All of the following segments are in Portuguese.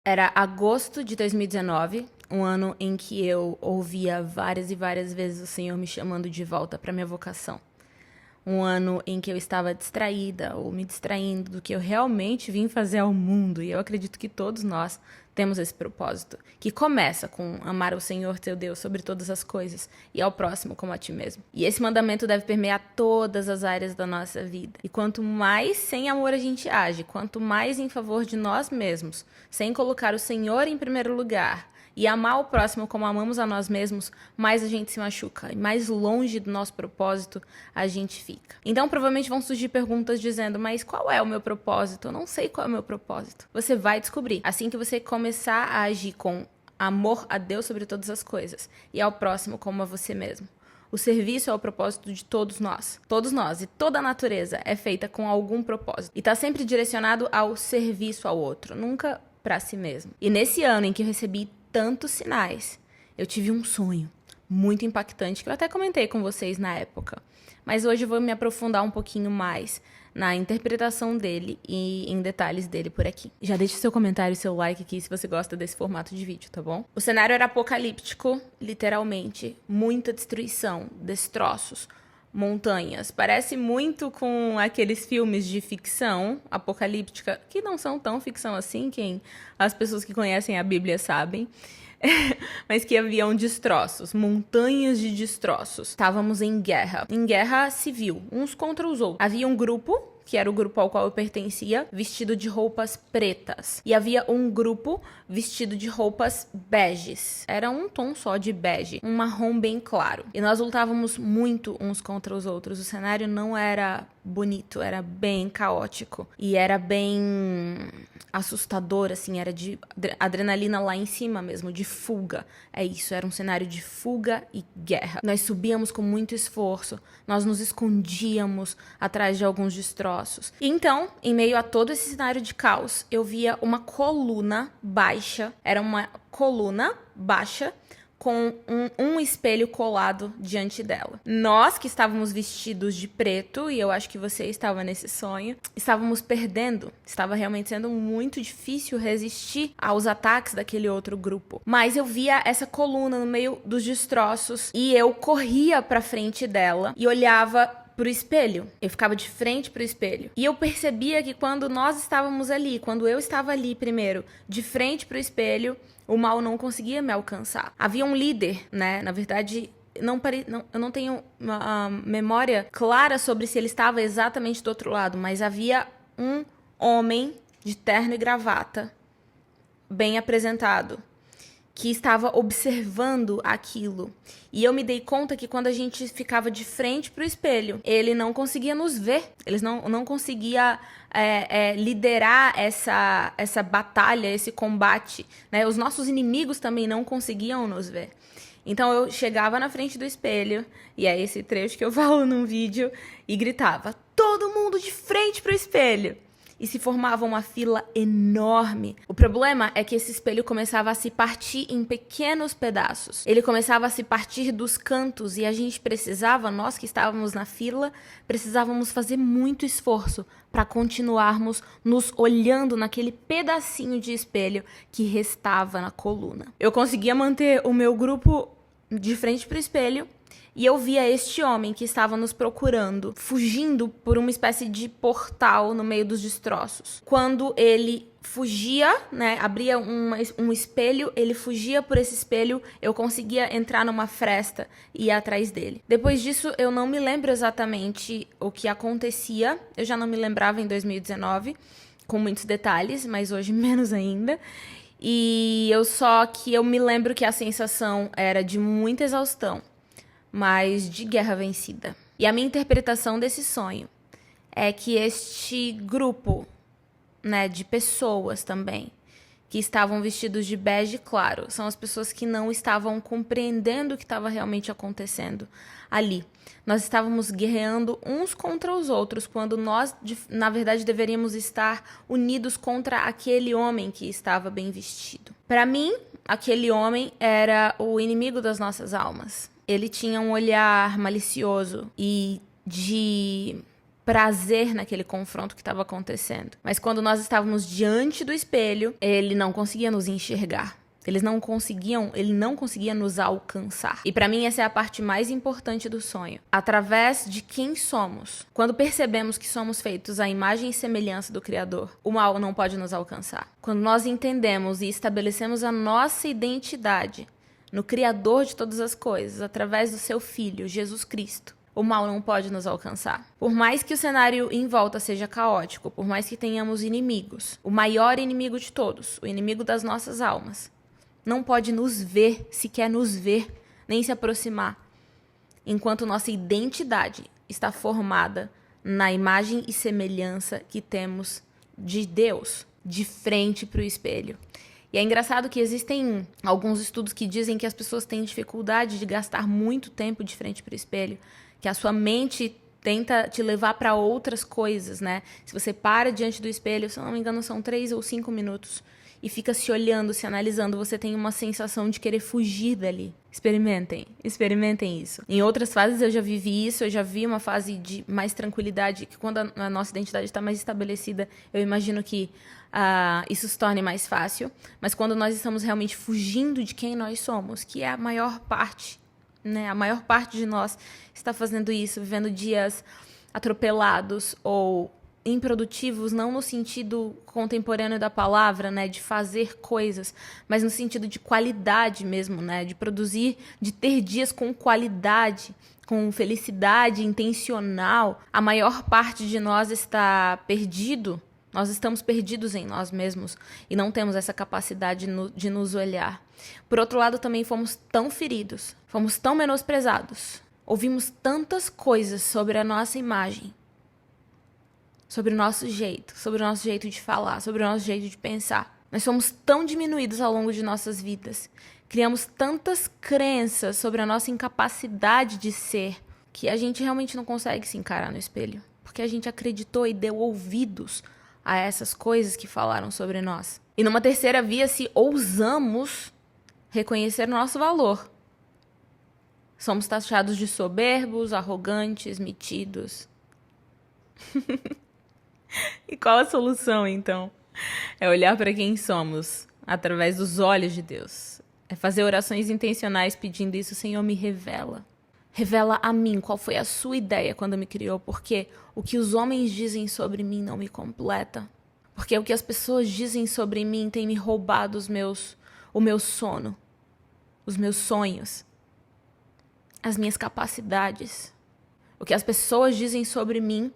Era agosto de 2019, um ano em que eu ouvia várias e várias vezes o Senhor me chamando de volta para minha vocação. Um ano em que eu estava distraída ou me distraindo do que eu realmente vim fazer ao mundo. E eu acredito que todos nós temos esse propósito, que começa com amar o Senhor teu Deus sobre todas as coisas e ao próximo como a ti mesmo. E esse mandamento deve permear todas as áreas da nossa vida. E quanto mais sem amor a gente age, quanto mais em favor de nós mesmos, sem colocar o Senhor em primeiro lugar, e amar o próximo como amamos a nós mesmos, mais a gente se machuca e mais longe do nosso propósito a gente fica. Então, provavelmente vão surgir perguntas dizendo, mas qual é o meu propósito? Eu não sei qual é o meu propósito. Você vai descobrir. Assim que você começar a agir com amor a Deus sobre todas as coisas e ao próximo como a você mesmo. O serviço é o propósito de todos nós. Todos nós e toda a natureza é feita com algum propósito. E está sempre direcionado ao serviço ao outro, nunca para si mesmo. E nesse ano em que eu recebi tantos sinais, eu tive um sonho muito impactante, que eu até comentei com vocês na época. Mas hoje eu vou me aprofundar um pouquinho mais na interpretação dele e em detalhes dele por aqui. Já deixe seu comentário e seu like aqui se você gosta desse formato de vídeo, tá bom? O cenário era apocalíptico, literalmente. Muita destruição, destroços, montanhas. Parece muito com aqueles filmes de ficção apocalíptica, que não são tão ficção assim, as pessoas que conhecem a Bíblia sabem. Mas que haviam destroços, montanhas de destroços. Estávamos em guerra civil, uns contra os outros. Havia um grupo, que era o grupo ao qual eu pertencia, vestido de roupas pretas. E havia um grupo vestido de roupas beges. Era um tom só de bege, um marrom bem claro. E nós lutávamos muito uns contra os outros. O cenário não era bonito, era bem caótico. E era bem assustador, assim, era de adrenalina lá em cima mesmo, de fuga. É isso, era um cenário de fuga e guerra. Nós subíamos com muito esforço, nós nos escondíamos atrás de alguns destroços. E então, em meio a todo esse cenário de caos, eu via uma coluna baixa, era uma coluna baixa, com um espelho colado diante dela. Nós que estávamos vestidos de preto, e eu acho que você estava nesse sonho, estávamos perdendo. Estava realmente sendo muito difícil resistir aos ataques daquele outro grupo. Mas eu via essa coluna no meio dos destroços e eu corria pra frente dela e olhava pro espelho. Eu ficava de frente pro espelho. E eu percebia que quando nós estávamos ali, quando eu estava ali primeiro, de frente pro espelho, o mal não conseguia me alcançar. Havia um líder, né? Na verdade, eu não tenho uma memória clara sobre se ele estava exatamente do outro lado, mas havia um homem de terno e gravata, bem apresentado, que estava observando aquilo. E eu me dei conta que quando a gente ficava de frente pro espelho, ele não conseguia nos ver. Ele não conseguia liderar essa batalha, esse combate, né? Os nossos inimigos também não conseguiam nos ver. Então eu chegava na frente do espelho, e é esse trecho que eu falo num vídeo, e gritava, todo mundo de frente pro espelho! E se formava uma fila enorme. O problema é que esse espelho começava a se partir em pequenos pedaços. Ele começava a se partir dos cantos e a gente precisava, nós que estávamos na fila, precisávamos fazer muito esforço para continuarmos nos olhando naquele pedacinho de espelho que restava na coluna. Eu conseguia manter o meu grupo de frente para o espelho, e eu via este homem que estava nos procurando, fugindo por uma espécie de portal no meio dos destroços. Quando ele fugia, né, abria um espelho, ele fugia por esse espelho, eu conseguia entrar numa fresta e ir atrás dele. Depois disso, eu não me lembro exatamente o que acontecia, eu já não me lembrava em 2019, com muitos detalhes, mas hoje menos ainda. E eu me lembro que a sensação era de muita exaustão, mas de guerra vencida. E a minha interpretação desse sonho é que este grupo, né, de pessoas também, que estavam vestidos de bege claro, são as pessoas que não estavam compreendendo o que estava realmente acontecendo ali. Nós estávamos guerreando uns contra os outros, quando nós, na verdade, deveríamos estar unidos contra aquele homem que estava bem vestido. Para mim, aquele homem era o inimigo das nossas almas. Ele tinha um olhar malicioso e de prazer naquele confronto que estava acontecendo. Mas quando nós estávamos diante do espelho, ele não conseguia nos enxergar. Ele não conseguia nos alcançar. E para mim essa é a parte mais importante do sonho. Através de quem somos, quando percebemos que somos feitos à imagem e semelhança do Criador, o mal não pode nos alcançar. Quando nós entendemos e estabelecemos a nossa identidade no Criador de todas as coisas, através do seu Filho, Jesus Cristo, o mal não pode nos alcançar. Por mais que o cenário em volta seja caótico, por mais que tenhamos inimigos, o maior inimigo de todos, o inimigo das nossas almas, não pode nos ver, sequer nos ver, nem se aproximar, enquanto nossa identidade está formada na imagem e semelhança que temos de Deus, de frente para o espelho. E é engraçado que existem alguns estudos que dizem que as pessoas têm dificuldade de gastar muito tempo de frente para o espelho, que a sua mente tenta te levar para outras coisas, né? Se você para diante do espelho, se eu não me engano, são 3 ou 5 minutos, e fica se olhando, se analisando, você tem uma sensação de querer fugir dali. Experimentem isso. Em outras fases eu já vivi isso, eu já vi uma fase de mais tranquilidade, que quando a nossa identidade está mais estabelecida, eu imagino que isso se torne mais fácil. Mas quando nós estamos realmente fugindo de quem nós somos, que é a maior parte, né? A maior parte de nós está fazendo isso, vivendo dias atropelados ou improdutivos, não no sentido contemporâneo da palavra, né, de fazer coisas, mas no sentido de qualidade mesmo, né, de produzir, de ter dias com qualidade, com felicidade intencional. A maior parte de nós está perdido, nós estamos perdidos em nós mesmos e não temos essa capacidade de nos olhar. Por outro lado, também fomos tão feridos, fomos tão menosprezados, ouvimos tantas coisas sobre a nossa imagem, sobre o nosso jeito de falar, sobre o nosso jeito de pensar. Nós somos tão diminuídos ao longo de nossas vidas, criamos tantas crenças sobre a nossa incapacidade de ser, que a gente realmente não consegue se encarar no espelho, porque a gente acreditou e deu ouvidos a essas coisas que falaram sobre nós. E numa terceira via, se ousamos reconhecer o nosso valor, somos taxados de soberbos, arrogantes, metidos. E qual a solução, então? É olhar para quem somos, através dos olhos de Deus. É fazer orações intencionais pedindo isso: Senhor, me revela. Revela a mim qual foi a sua ideia quando me criou, porque o que os homens dizem sobre mim não me completa. Porque o que as pessoas dizem sobre mim tem me roubado o meu sono, os meus sonhos, as minhas capacidades. O que as pessoas dizem sobre mim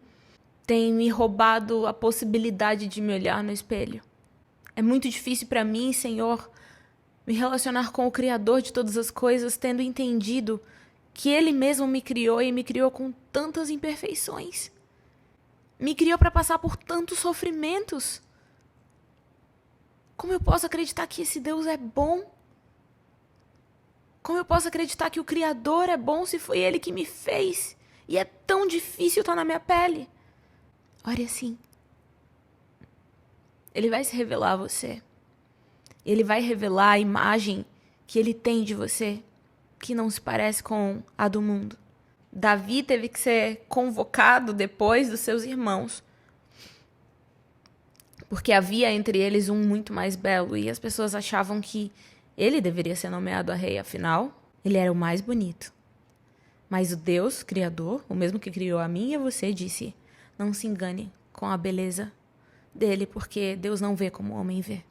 tem me roubado a possibilidade de me olhar no espelho. É muito difícil para mim, Senhor, me relacionar com o Criador de todas as coisas, tendo entendido que Ele mesmo me criou e me criou com tantas imperfeições. Me criou para passar por tantos sofrimentos. Como eu posso acreditar que esse Deus é bom? Como eu posso acreditar que o Criador é bom se foi Ele que me fez? E é tão difícil estar na minha pele. Ore assim. Ele vai se revelar a você. Ele vai revelar a imagem que Ele tem de você, que não se parece com a do mundo. Davi teve que ser convocado depois dos seus irmãos, porque havia entre eles um muito mais belo, e as pessoas achavam que ele deveria ser nomeado a rei, afinal, ele era o mais bonito. Mas o Deus Criador, o mesmo que criou a mim e a você, disse: não se engane com a beleza dele, porque Deus não vê como o homem vê.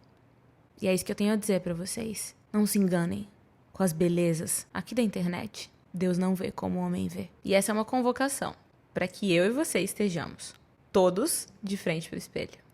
E é isso que eu tenho a dizer para vocês. Não se enganem com as belezas aqui da internet. Deus não vê como o homem vê. E essa é uma convocação para que eu e você estejamos todos de frente para o espelho.